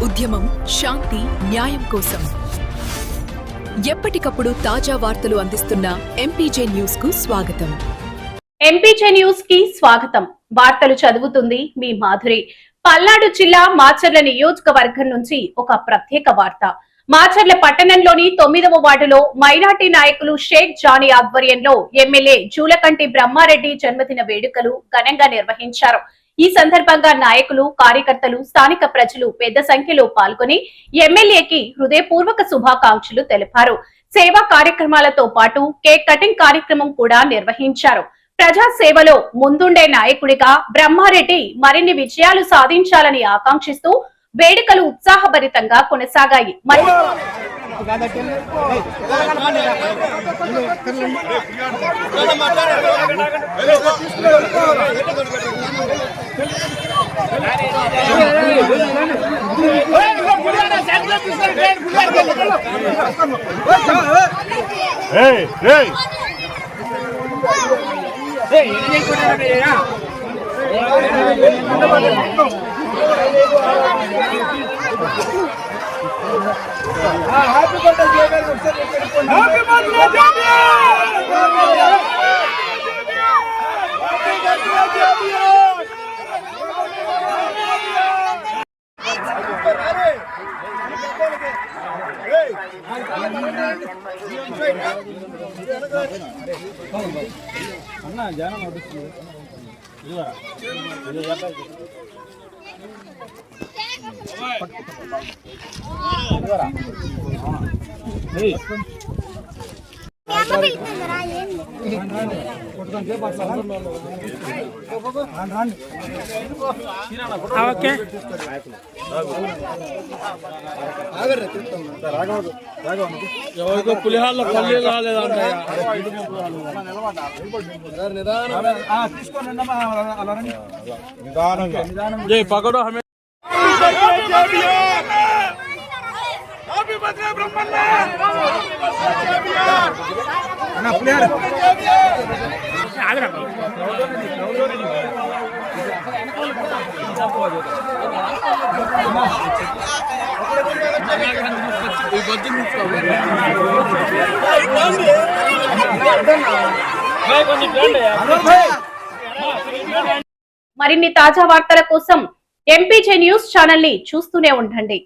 ఉద్యమం శాంతి న్యాయం కోసం ఎప్పటికప్పుడు తాజా వార్తలు అందిస్తున్న ఎంపీజే న్యూస్ కు స్వాగతం. ఎంపీజే న్యూస్ కి స్వాగతం. వార్తలు చదువుతుంది మీ మాధురి. పల్నాడు జిల్లా మాచర్ల నియోజకవర్గం నుంచి ఒక ప్రత్యేక వార్త. మాచర్ల పట్టణంలోని 9వ వార్డులో మైనార్టీ నాయకులు షేక్ జానీ ఆధ్వర్యంలో ఎమ్మెల్యే జూలకంటి బ్రహ్మారెడ్డి జన్మదిన వేడుకలు ఘనంగా నిర్వహించారు. ఈ సందర్భంగా నాయకులు, కార్యకర్తలు, స్థానిక ప్రజలు పెద్ద సంఖ్యలో పాల్గొని ఎమ్మెల్యేకి హృదయపూర్వక శుభాకాంక్షలు తెలిపారు. సేవా కార్యక్రమాలతో పాటు కేక్ కటింగ్ కార్యక్రమం కూడా నిర్వహించారు. ప్రజా సేవలో ముందుండే నాయకుడిగా బ్రహ్మారెడ్డి మరిన్ని విజయాలు సాధించాలని ఆకాంక్షిస్తూ వేడుకలు ఉత్సాహభరితంగా కొనసాగాయి. అన్నా జానం అవుతుంది ఎవరికో పులిహాల్లో పల్లి రాలేదంటే పకడో హమే మరిన్ని తాజా వార్తల కోసం ఎంపీజే న్యూస్ ఛానల్ ని చూస్తూనే ఉండండి.